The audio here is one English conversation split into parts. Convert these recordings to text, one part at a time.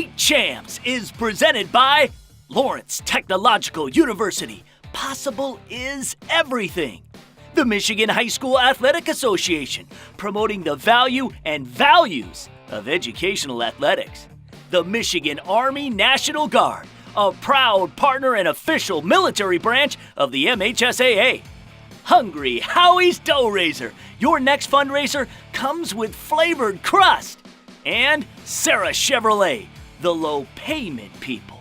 State Champs is presented by Lawrence Technological University. Possible is everything. The Michigan High School Athletic Association, promoting the value and values of educational athletics. The Michigan Army National Guard, a proud partner and official military branch of the MHSAA. Hungry Howie's Dough Raiser, your next fundraiser comes with flavored crust. And Sarah Chevrolet, the low payment people.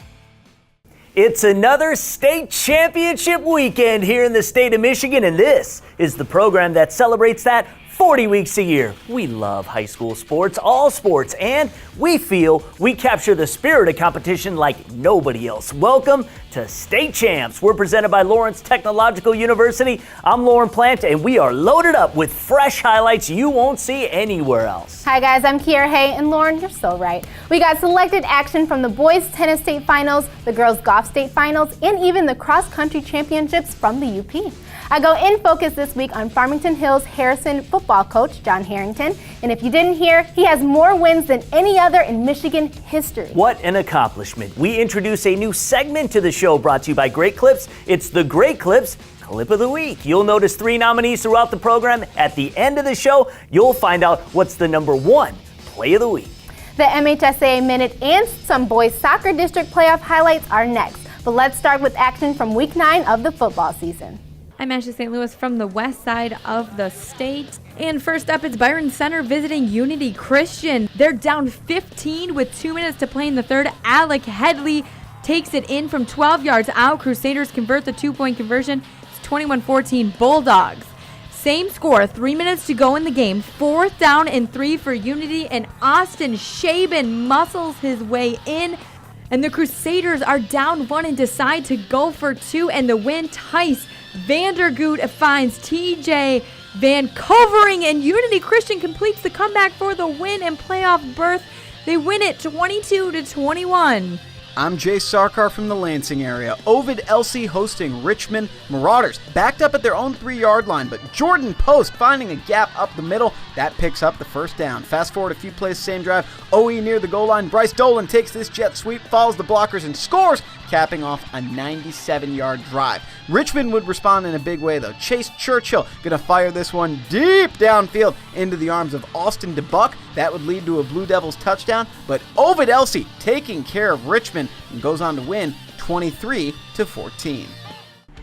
It's another state championship weekend here in the state of Michigan, and this is the program that celebrates that 40 weeks a year. We love high school sports, all sports, and we feel we capture the spirit of competition like nobody else. Welcome to State Champs. We're presented by Lawrence Technological University. I'm Lauren Plant, and we are loaded up with fresh highlights you won't see anywhere else. Hi guys, I'm Kiera Hay, and Lauren, you're so right. We got selected action from the boys tennis state finals, the girls golf state finals, and even the cross-country championships from the UP. I go in focus this week on Farmington Hills Harrison football coach John Harrington, and if you didn't hear, he has more wins than any other in Michigan history. What an accomplishment. We introduce a new segment to the show brought to you by Great Clips. It's the Great Clips Clip of the Week. You'll notice 3 nominees throughout the program. At the end of the show, you'll find out what's the number 1 play of the week. The MHSAA Minute and some boys soccer district playoff highlights are next, but let's start with action from week 9 of the football season. I'm Ashley St. Louis from the west side of the state. And first up, it's Byron Center visiting Unity Christian. They're down 15 with 2 minutes to play in the third. Alec Headley takes it in from 12 yards out. Crusaders convert the 2-point conversion. It's 21-14 Bulldogs. Same score, 3 minutes to go in the game. 4th down and 3 for Unity, and Austin Shaban muscles his way in. And the Crusaders are down 1 and decide to go for 2, and the win. Tice Vandergoot finds TJ Van Covering, and Unity Christian completes the comeback for the win and playoff berth. They win it 22-21. I'm Jay Sarkar from the Lansing area. Ovid Elsie hosting Richmond Marauders. Backed up at their own 3-yard line, but Jordan Post finding a gap up the middle. That picks up the first down. Fast forward a few plays, same drive. OE near the goal line. Bryce Dolan takes this jet sweep, follows the blockers, and scores, capping off a 97-yard drive. Richmond would respond in a big way, though. Chase Churchill going to fire this one deep downfield into the arms of Austin DeBuck. That would lead to a Blue Devils touchdown, but Ovid Elsie taking care of Richmond and goes on to win 23-14.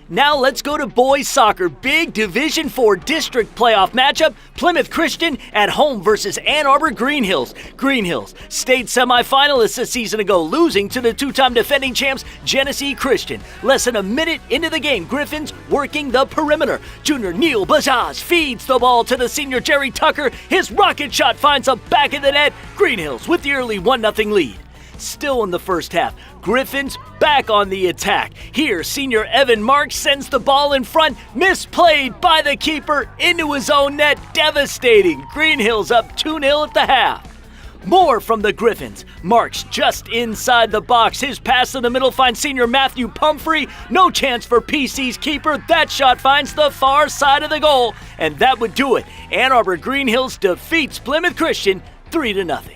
Now let's go to boys soccer. Big Division IV district playoff matchup. Plymouth Christian at home versus Ann Arbor Green Hills. Green Hills, state semifinalists a season ago, losing to the 2-time defending champs Genesee Christian. Less than a minute into the game, Griffins working the perimeter. Junior Neil Bajaz feeds the ball to the senior Jerry Tucker. His rocket shot finds the back of the net. Green Hills with the early 1-0 lead. Still in the first half, Griffins back on the attack. Here, senior Evan Marks sends the ball in front, misplayed by the keeper into his own net, devastating. Green Hills up 2-0 at the half. More from the Griffins. Marks just inside the box. His pass in the middle finds senior Matthew Pumphrey. No chance for PC's keeper. That shot finds the far side of the goal, and that would do it. Ann Arbor Green Hills defeats Plymouth Christian 3-0.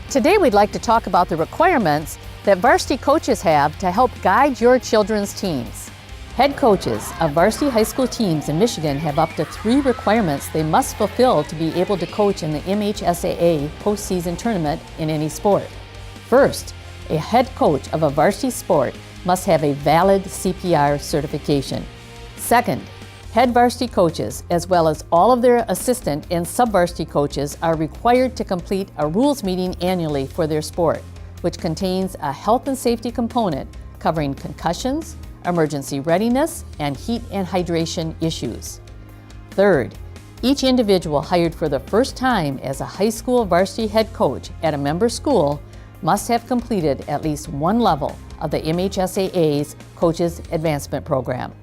Today we'd like to talk about the requirements that varsity coaches have to help guide your children's teams. Head coaches of varsity high school teams in Michigan have up to 3 requirements they must fulfill to be able to coach in the MHSAA postseason tournament in any sport. First, a head coach of a varsity sport must have a valid CPR certification. Second, head varsity coaches, as well as all of their assistant and sub-varsity coaches, are required to complete a rules meeting annually for their sport, which contains a health and safety component covering concussions, emergency readiness, and heat and hydration issues. Third, each individual hired for the first time as a high school varsity head coach at a member school must have completed at least 1 level of the MHSAA's Coaches Advancement Program.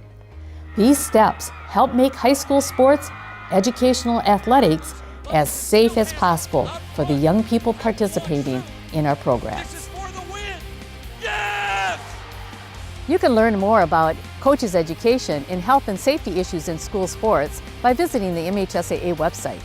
These steps help make high school sports, educational athletics, as safe as possible for the young people participating in our programs. You can learn more about coaches' education and health and safety issues in school sports by visiting the MHSAA website.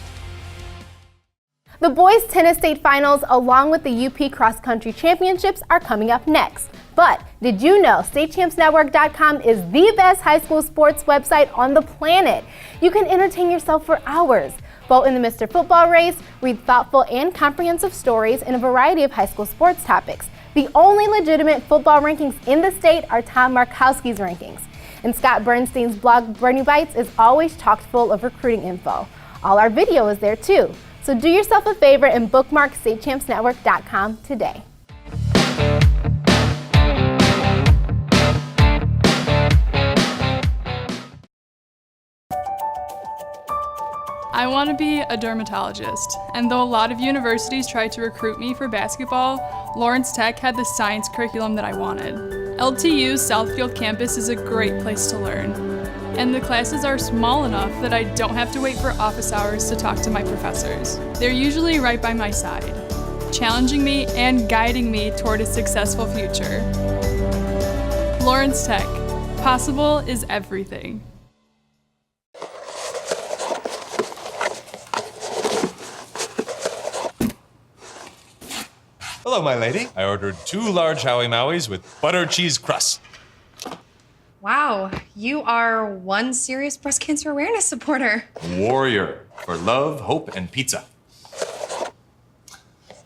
The boys tennis state finals along with the UP cross country championships are coming up next. But did you know StateChampsNetwork.com is the best high school sports website on the planet? You can entertain yourself for hours. Vote in the Mr. Football race, read thoughtful and comprehensive stories in a variety of high school sports topics. The only legitimate football rankings in the state are Tom Markowski's rankings. And Scott Bernstein's blog, Bernie Bites, is always chock full of recruiting info. All our video is there too. So do yourself a favor and bookmark StateChampsNetwork.com today. I want to be a dermatologist, and though a lot of universities tried to recruit me for basketball, Lawrence Tech had the science curriculum that I wanted. LTU's Southfield campus is a great place to learn, and the classes are small enough that I don't have to wait for office hours to talk to my professors. They're usually right by my side, challenging me and guiding me toward a successful future. Lawrence Tech, possible is everything. Hello, my lady. I ordered 2 large Howie Mauis with butter cheese crust. Wow, you are one serious breast cancer awareness supporter. Warrior for love, hope, and pizza.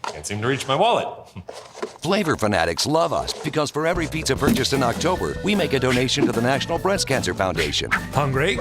Can't seem to reach my wallet. Flavor fanatics love us because for every pizza purchased in October, we make a donation to the National Breast Cancer Foundation. Hungry?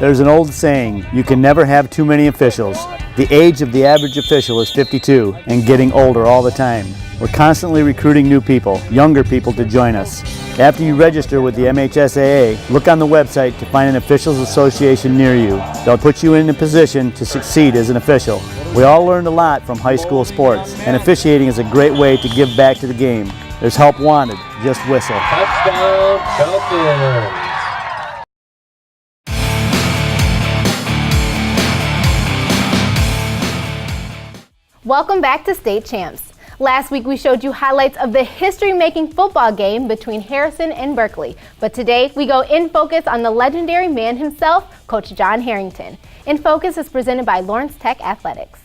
There's an old saying, you can never have too many officials. The age of the average official is 52 and getting older all the time. We're constantly recruiting new people, younger people to join us. After you register with the MHSAA, look on the website to find an officials association near you. They'll put you in a position to succeed as an official. We all learned a lot from high school sports, and officiating is a great way to give back to the game. There's help wanted, just whistle. Touchdown, Falcons! Welcome back to State Champs. Last week we showed you highlights of the history-making football game between Harrison and Berkeley. But today we go in focus on the legendary man himself, Coach John Harrington. In Focus is presented by Lawrence Tech Athletics.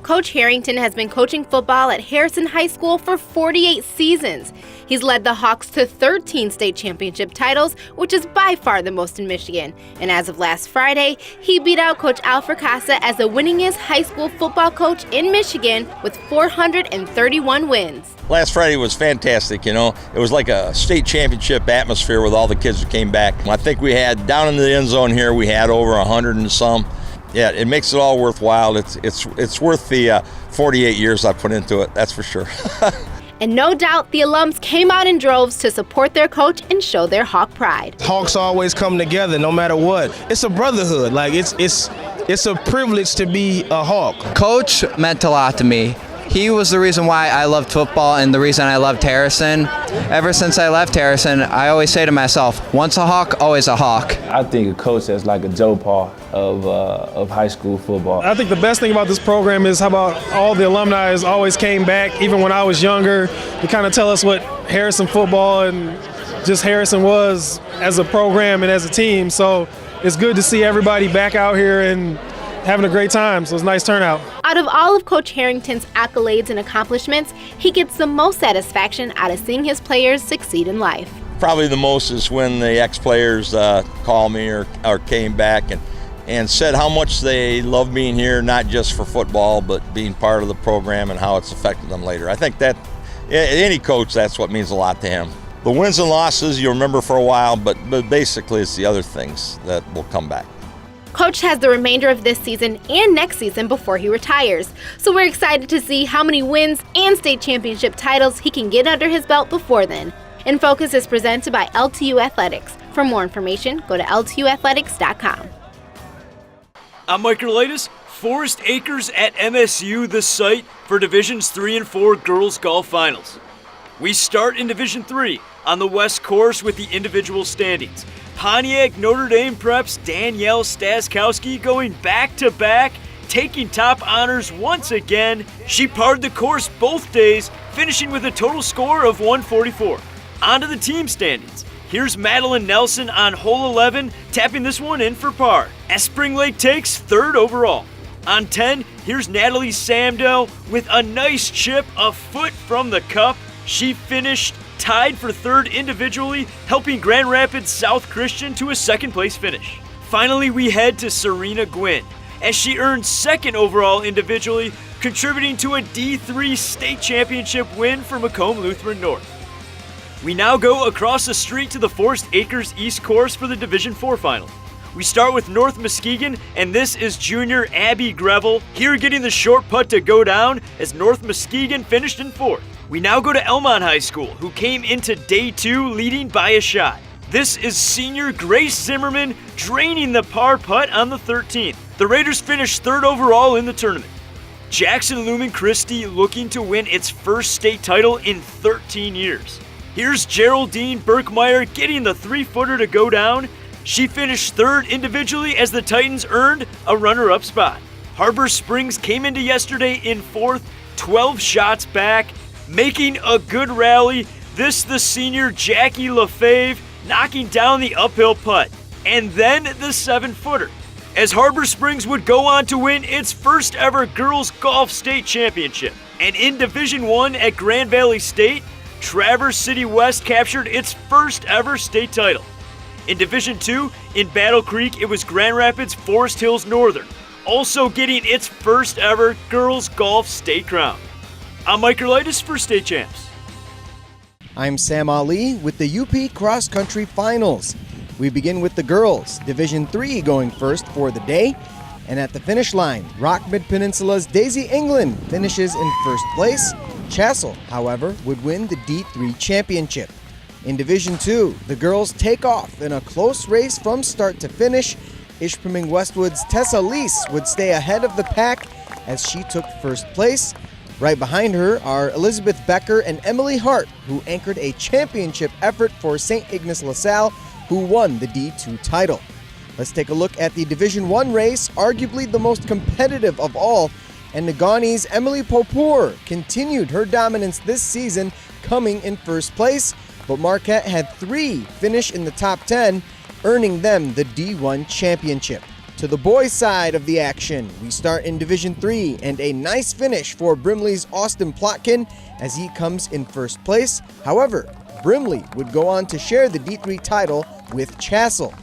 Coach Harrington has been coaching football at Harrison High School for 48 seasons. He's led the Hawks to 13 state championship titles, which is by far the most in Michigan. And as of last Friday, he beat out Coach Al Fracassa as the winningest high school football coach in Michigan with 431 wins. Last Friday was fantastic, you know. It was like a state championship atmosphere with all the kids who came back. I think we had, down in the end zone here, we had over 100 and some. Yeah, it makes it all worthwhile. It's worth the 48 years I put into it, that's for sure. And no doubt the alums came out in droves to support their coach and show their Hawk pride. Hawks always come together no matter what. It's a brotherhood. Like it's a privilege to be a Hawk. Coach meant a lot to me. He was the reason why I loved football and the reason I loved Harrison. Ever since I left Harrison, I always say to myself, once a Hawk, always a Hawk. I think a coach is like a Joe Paul of high school football. I think the best thing about this program is how about all the alumni always came back, even when I was younger, to kind of tell us what Harrison football and just Harrison was as a program and as a team. So it's good to see everybody back out here and having a great time, so it's a nice turnout. Out of all of Coach Harrington's accolades and accomplishments, he gets the most satisfaction out of seeing his players succeed in life. Probably the most is when the ex-players called me or came back and said how much they love being here, not just for football, but being part of the program and how it's affected them later. I think that any coach, that's what means a lot to him. The wins and losses you remember for a while, but basically it's the other things that will come back. Coach has the remainder of this season and next season before he retires. So we're excited to see how many wins and state championship titles he can get under his belt before then. In Focus is presented by LTU Athletics. For more information, go to ltuathletics.com. I'm Mike Erlitis. Forest Acres at MSU, the site for Divisions 3 and 4 girls golf finals. We start in Division 3 on the West Course with the individual standings. Pontiac Notre Dame Prep's Danielle Staskowski going back-to-back, taking top honors once again. She parred the course both days, finishing with a total score of 144. On to the team standings. here's Madeline Nelson on hole 11, tapping this one in for par, as Spring Lake takes 3rd overall. On 10, here's Natalie Samdell with a nice chip a foot from the cup. She finished tied for 3rd individually, helping Grand Rapids South Christian to a 2nd place finish. Finally, we head to Serena Gwynn, as she earned 2nd overall individually, contributing to a D3 state championship win for Macomb Lutheran North. We now go across the street to the Forest Acres East Course for the Division 4 final. We start with North Muskegon, and this is junior Abby Greville, here getting the short putt to go down as North Muskegon finished in 4th. We now go to Elmont High School, who came into day 2 leading by a shot. This is senior Grace Zimmerman draining the par putt on the 13th. The Raiders finished 3rd overall in the tournament. Jackson Lumen Christi looking to win its first state title in 13 years. Here's Geraldine Berkmeyer getting the 3-footer to go down. She finished 3rd individually as the Titans earned a runner-up spot. Harbor Springs came into yesterday in 4th, 12 shots back, making a good rally. This the senior Jackie Lefebvre knocking down the uphill putt, and then the 7-footer, as Harbor Springs would go on to win its first ever girls golf state championship. And in Division 1 at Grand Valley State, Traverse City West captured its first ever state title. In Division 2, in Battle Creek, it was Grand Rapids Forest Hills Northern, also getting its first ever girls golf state crown. I'm Mike Erlitis for State Champs. I'm Sam Ali with the UP Cross Country Finals. We begin with the girls, Division 3 going first for the day. And at the finish line, Rock Mid-Peninsula's Daisy England finishes in 1st place. Chassell, however, would win the D3 championship. In Division 2, the girls take off in a close race from start to finish. Ishpeming Westwood's Tessa Lease would stay ahead of the pack as she took 1st place. Right behind her are Elizabeth Becker and Emily Hart, who anchored a championship effort for St. Ignace LaSalle, who won the D2 title. Let's take a look at the Division 1 race, arguably the most competitive of all, and Negaunee's Emily Popour continued her dominance this season, coming in 1st place, but Marquette had 3 finish in the top 10, earning them the D1 championship. To the boys' side of the action, we start in Division 3, and a nice finish for Brimley's Austin Plotkin as he comes in 1st place. However, Brimley would go on to share the D3 title with Chassell.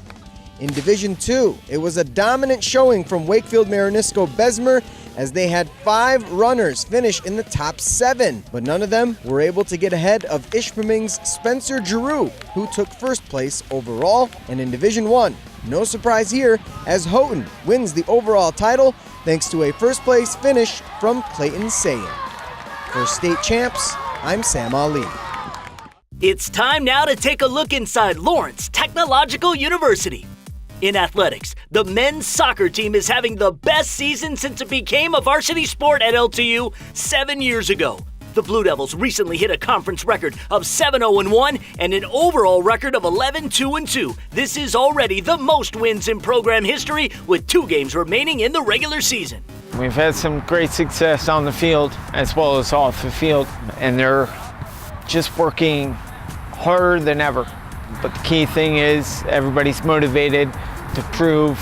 In Division 2, it was a dominant showing from Wakefield Marinisco Bessemer as they had 5 runners finish in the top 7, but none of them were able to get ahead of Ishpeming's Spencer Giroux, who took 1st place overall. And in Division 1, no surprise here, as Houghton wins the overall title thanks to a 1st place finish from Clayton Sayin. For State Champs, I'm Sam Ali. It's time now to take a look inside Lawrence Technological University. In athletics, the men's soccer team is having the best season since it became a varsity sport at LTU 7 years ago. The Blue Devils recently hit a conference record of 7-0-1 and an overall record of 11-2-2. This is already the most wins in program history, with 2 games remaining in the regular season. We've had some great success on the field as well as off the field, and they're just working harder than ever. But the key thing is everybody's motivated to prove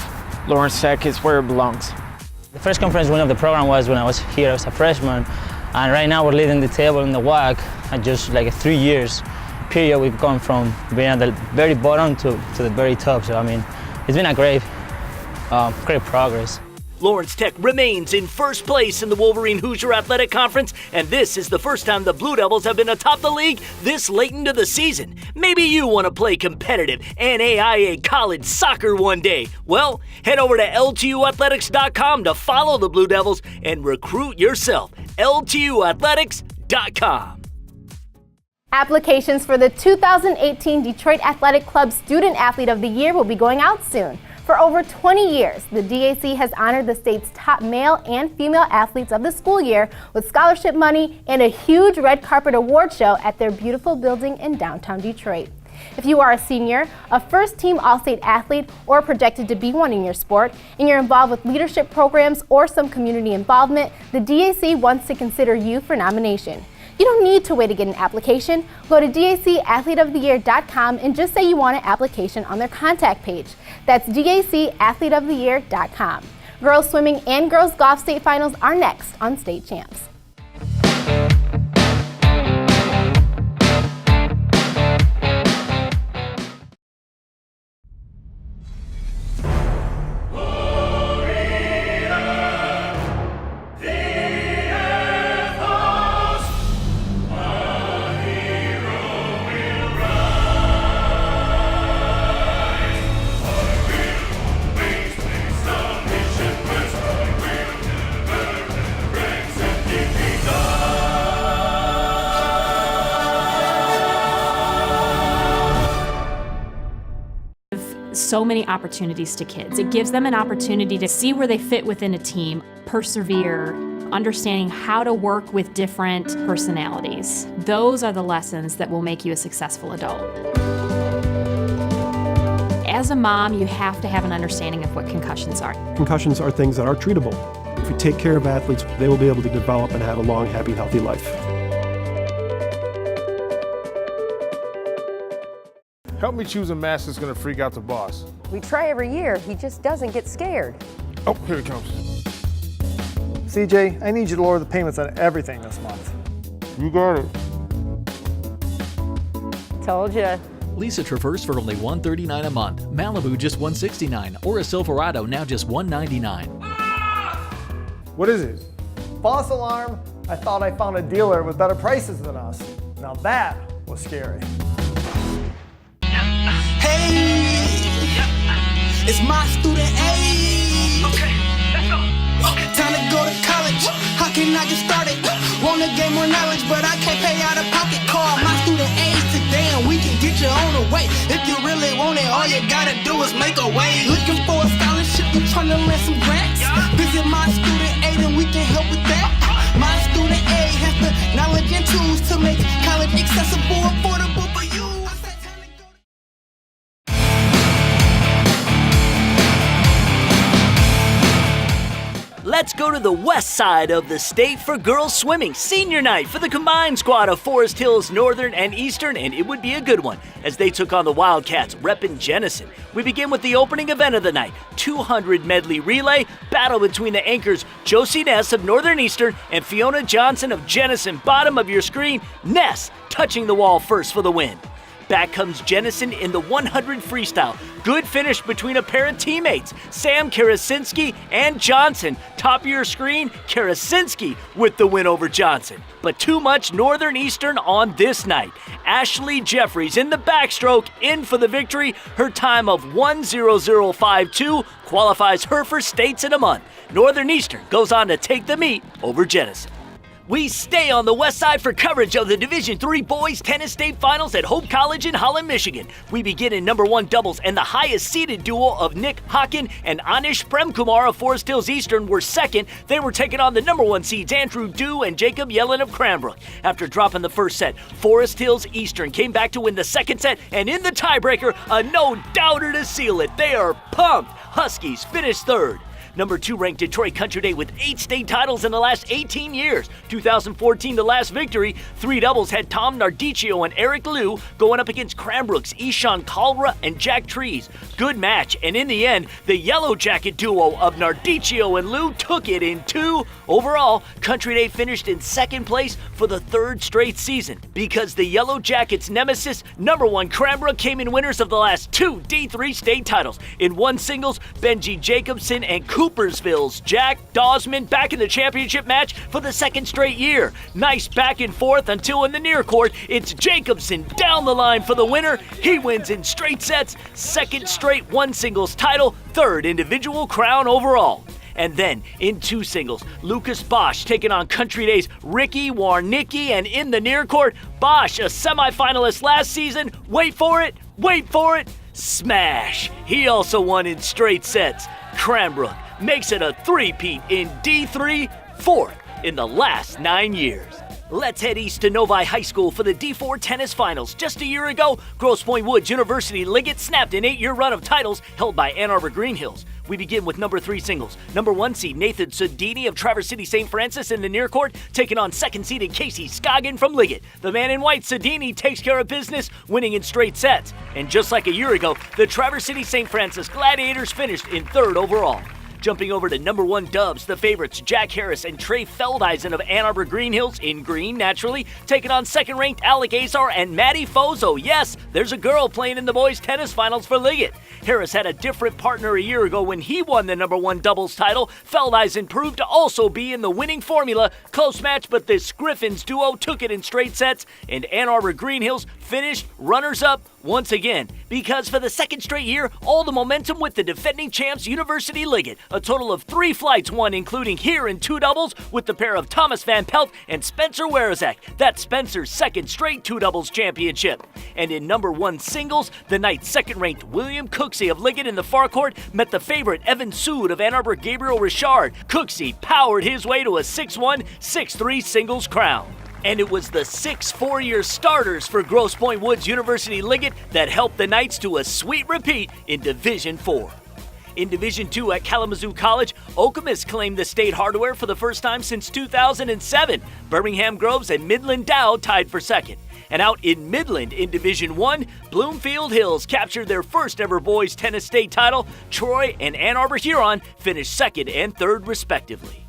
Lawrence Tech is where it belongs. The first conference win of the program was when I was here as a freshman, and right now we're leading the table in the WAC. And just like a 3 years period, we've gone from being at the very bottom to the very top. So I mean, it's been a great progress. Lawrence Tech remains in 1st place in the Wolverine Hoosier Athletic Conference, and this is the first time the Blue Devils have been atop the league this late into the season. Maybe you want to play competitive NAIA college soccer one day. Well, head over to LTUathletics.com to follow the Blue Devils and recruit yourself. LTUathletics.com. Applications for the 2018 Detroit Athletic Club Student Athlete of the Year will be going out soon. For over 20 years, the DAC has honored the state's top male and female athletes of the school year with scholarship money and a huge red carpet award show at their beautiful building in downtown Detroit. If you are a senior, a first-team All-State athlete, or projected to be one in your sport, and you're involved with leadership programs or some community involvement, the DAC wants to consider you for nomination. You don't need to wait to get an application. Go to dacathleteoftheyear.com and just say you want an application on their contact page. That's dacathleteoftheyear.com. Girls swimming and girls golf state finals are next on State Champs. So many opportunities to kids. It gives them an opportunity to see where they fit within a team, persevere, understanding how to work with different personalities. Those are the lessons that will make you a successful adult. As a mom, you have to have an understanding of what concussions are. Concussions are things that are treatable. If we take care of athletes, they will be able to develop and have a long, happy, healthy life. Help me choose a mask that's gonna freak out the boss. We try every year, he just doesn't get scared. Oh, here it comes. CJ, I need you to lower the payments on everything this month. You got it. Told ya. Lease a Traverse for only $139 a month, Malibu just $169, or a Silverado now just $199. What is it? False alarm. I thought I found a dealer with better prices than us. Now that was scary. It's my student aid. Okay, let's go. Time to go to college. How can I get started? Wanna gain more knowledge, but I can't pay out of pocket. Call my student aid today and we can get you on the way. If you really want it, all you gotta do is make a way. Looking for a scholarship, you trying to land some grants? Visit my student aid and we can help with that. My student aid has the knowledge and tools to make college accessible, affordable for you. Let's go to the west side of the state for girls swimming. Senior night for the combined squad of Forest Hills, Northern, and Eastern, and it would be a good one as they took on the Wildcats, reppin' Jenison. We begin with the opening event of the night, 200 medley relay, battle between the anchors Josie Ness of Northern Eastern and Fiona Johnson of Jenison. Bottom of your screen, Ness touching the wall first for the win. Back comes Jenison in the 100 freestyle. Good finish between a pair of teammates, Sam Karasinski and Johnson. Top of your screen, Karasinski with the win over Johnson. But too much Northern Eastern on this night. Ashley Jeffries in the backstroke, in for the victory. Her time of 1:00.52 qualifies her for states in a month. Northern Eastern goes on to take the meet over Jenison. We stay on the west side for coverage of the Division III Boys Tennis State Finals at Hope College in Holland, Michigan. We begin in number 1 doubles, and the highest seeded duo of Nick Hocken and Anish Premkumar of Forest Hills Eastern were second. They were taking on the number 1 seeds Andrew Dew and Jacob Yellen of Cranbrook. After dropping the first set, Forest Hills Eastern came back to win the second set, and in the tiebreaker, a no-doubter to seal it. They are pumped. Huskies finished third. Number 2 ranked Detroit Country Day with 8 state titles in the last 18 years. 2014, the last victory. 3 doubles had Tom Nardicchio and Eric Liu going up against Cranbrook's Ishan Kalra and Jack Trees. Good match, and in the end, the Yellow Jacket duo of Nardicchio and Liu took it in 2. Overall, Country Day finished in second place for the 3rd straight season because the Yellow Jackets' nemesis, number 1 Cranbrook, came in winners of the last 2 D3 state titles. In 1 singles, Benji Jacobson and Coopersville's Jack Dawsman back in the championship match for the 2nd straight year. Nice back and forth until in the near court, it's Jacobson down the line for the winner. He wins in straight sets, 2nd straight 1 singles title, 3rd individual crown overall. And then, in 2 singles, Lucas Bosch taking on Country Day's Ricky Warnicki, and in the near court, Bosch, a semifinalist last season, wait for it, smash! He also won in straight sets. Cranbrook makes it a 3-peat in D3, 4th in the last 9 years. Let's head east to Novi High School for the D4 tennis finals. Just a year ago, Grosse Pointe Woods University Liggett snapped an 8-year run of titles held by Ann Arbor Green Hills. We begin with number 3 singles. Number 1 seed Nathan Sudini of Traverse City St. Francis in the near court, taking on 2nd seeded Casey Scoggin from Liggett. The man in white, Sudini, takes care of business, winning in straight sets. And just like a year ago, the Traverse City St. Francis Gladiators finished in 3rd overall. Jumping over to number 1 dubs, the favorites Jack Harris and Trey Feldeisen of Ann Arbor Green Hills, in green naturally, taking on 2nd-ranked Alec Azar and Maddie Fozo. Yes, there's a girl playing in the boys tennis finals for Liggett. Harris had a different partner a year ago when he won the number 1 doubles title. Feldeisen proved to also be in the winning formula. Close match, but this Griffins duo took it in straight sets, and Ann Arbor Green Hills finished runners-up once again, because for the 2nd straight year, all the momentum with the defending champs University Liggett. A total of 3 flights won, including here in 2 doubles with the pair of Thomas Van Pelt and Spencer Werizak. That's Spencer's 2nd straight 2 doubles championship. And in number 1 singles, the night's 2nd-ranked William Cooksey of Liggett in the far court met the favorite Evan Sood of Ann Arbor Gabriel Richard. Cooksey powered his way to a 6-1, 6-3 singles crown. And it was the 6 four-year starters for Grosse Pointe Woods University Liggett that helped the Knights to a sweet repeat in Division 4. In Division 2 at Kalamazoo College, Okemos claimed the state hardware for the first time since 2007. Birmingham Groves and Midland Dow tied for 2nd. And out in Midland in Division 1, Bloomfield Hills captured their first ever boys tennis state title. Troy and Ann Arbor Huron finished 2nd and 3rd respectively.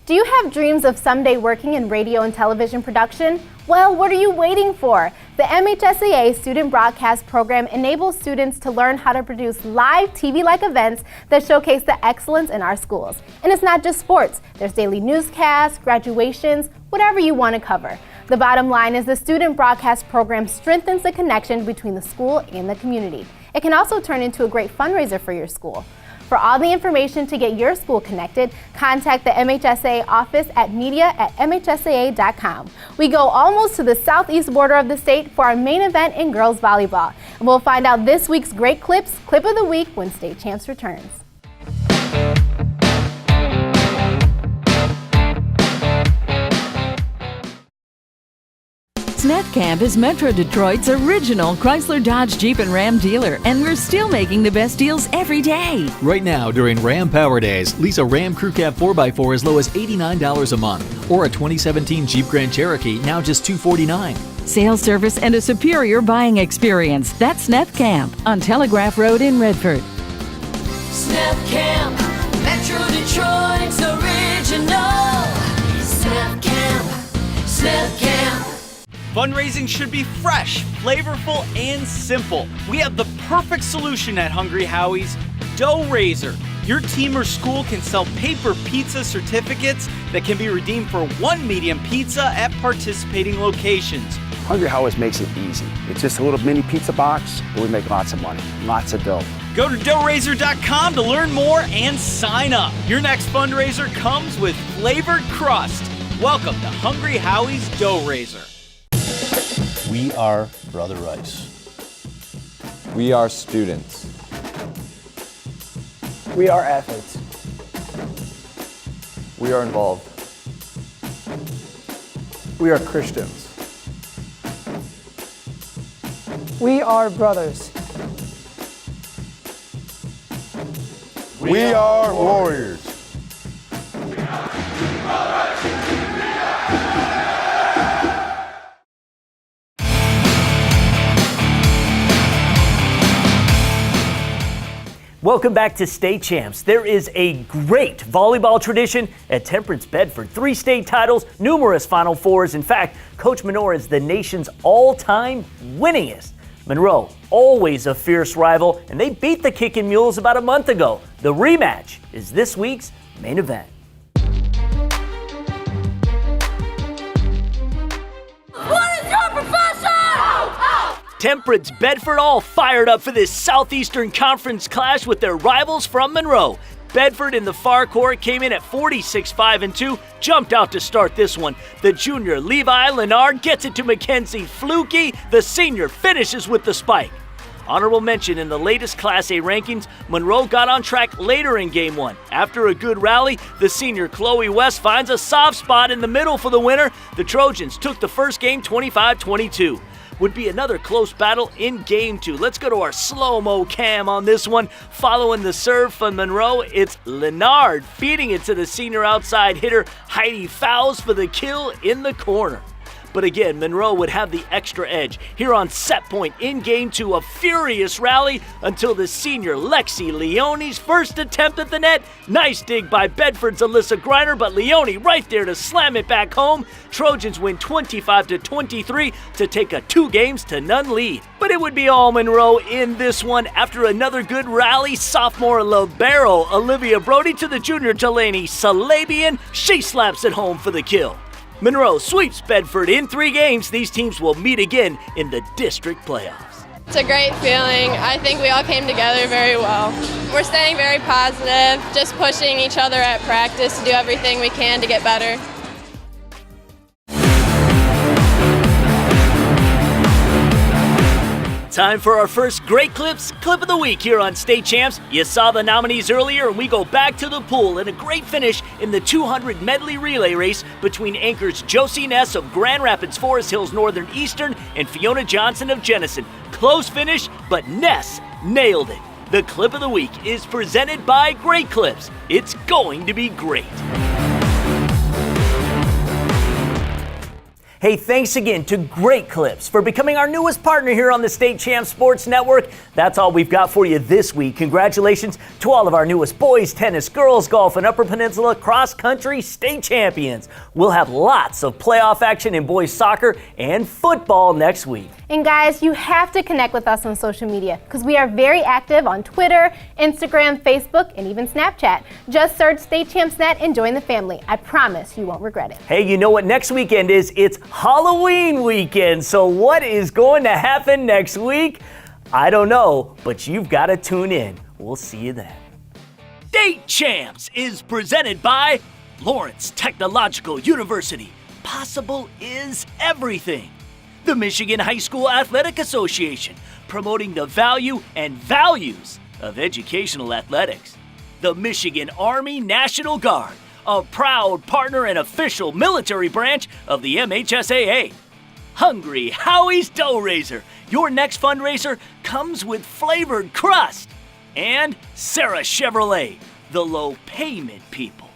Do you have dreams of someday working in radio and television production? Well, what are you waiting for? The MHSAA Student Broadcast Program enables students to learn how to produce live TV-like events that showcase the excellence in our schools. And it's not just sports. There's daily newscasts, graduations, whatever you want to cover. The bottom line is the Student Broadcast Program strengthens the connection between the school and the community. It can also turn into a great fundraiser for your school. For all the information to get your school connected, contact the MHSAA office at media@mhsaa.com. We go almost to the southeast border of the state for our main event in girls volleyball. And we'll find out this week's great clip of the week when State Champs returns. Snap Camp is Metro Detroit's original Chrysler, Dodge, Jeep, and Ram dealer, and we're still making the best deals every day. Right now, during Ram Power Days, lease a Ram Crew Cab 4x4 as low as $89 a month, or a 2017 Jeep Grand Cherokee, now just $249. Sales service and a superior buying experience. That's Snap Camp on Telegraph Road in Redford. Snap Camp, Metro Detroit's original. Snap Camp, Snap Camp. Fundraising should be fresh, flavorful, and simple. We have the perfect solution at Hungry Howie's, Dough Raiser. Your team or school can sell paper pizza certificates that can be redeemed for 1 medium pizza at participating locations. Hungry Howie's makes it easy. It's just a little mini pizza box, but we make lots of money, lots of dough. Go to doughraiser.com to learn more and sign up. Your next fundraiser comes with flavored crust. Welcome to Hungry Howie's Dough Raiser. We are Brother Rice. We are students. We are athletes. We are involved. We are Christians. We are brothers. We are warriors. Welcome back to State Champs. There is a great volleyball tradition at Temperance Bedford. 3 state titles, numerous Final Fours. In fact, Coach Menor is the nation's all-time winningest. Monroe, always a fierce rival, and they beat the Kickin' Mules about a month ago. The rematch is this week's main event. What is your profession? Temperance Bedford all fired up for this Southeastern Conference clash with their rivals from Monroe. Bedford in the far court came in at 46-5-2, jumped out to start this one. The junior Levi Leonard gets it to Mackenzie Fluky. The senior finishes with the spike. Honorable mention in the latest Class A rankings, Monroe got on track later in Game 1. After a good rally, the senior Chloe West finds a soft spot in the middle for the winner. The Trojans took the first game 25-22. would be another close battle in Game 2. Let's go to our slow-mo cam on this one. Following the serve from Monroe, it's Leonard feeding it to the senior outside hitter Heidi Fowles for the kill in the corner. But again, Monroe would have the extra edge. Here on set point in Game 2, a furious rally until the senior Lexi Leone's first attempt at the net. Nice dig by Bedford's Alyssa Griner, but Leone right there to slam it back home. Trojans win 25-23 to take a 2-0 lead. But it would be all Monroe in this one. After another good rally, sophomore libero Olivia Brody to the junior Delaney Salabian. She slaps it home for the kill. Monroe sweeps Bedford in 3 games. These teams will meet again in the district playoffs. It's a great feeling. I think we all came together very well. We're staying very positive, just pushing each other at practice to do everything we can to get better. Time for our first Great Clips Clip of the Week here on State Champs. You saw the nominees earlier, and we go back to the pool and a great finish in the 200 medley relay race between anchors Josie Ness of Grand Rapids Forest Hills Northern Eastern and Fiona Johnson of Jenison. Close finish, but Ness nailed it. The Clip of the Week is presented by Great Clips. It's going to be great. Hey, thanks again to Great Clips for becoming our newest partner here on the State Champs Sports Network. That's all we've got for you this week. Congratulations to all of our newest boys tennis, girls golf, and Upper Peninsula cross-country state champions. We'll have lots of playoff action in boys soccer and football next week. And guys, you have to connect with us on social media because we are very active on Twitter, Instagram, Facebook, and even Snapchat. Just search State Champs Net and join the family. I promise you won't regret it. Hey, you know what next weekend is? It's Halloween weekend. So what is going to happen next week? I don't know, but you've got to tune in. We'll see you then. State Champs is presented by Lawrence Technological University. Possible is everything. The Michigan High School Athletic Association, promoting the value and values of educational athletics. The Michigan Army National Guard, a proud partner and official military branch of the MHSAA. Hungry Howie's Dough Raiser. Your next fundraiser comes with flavored crust. And Sarah Chevrolet, the low payment people.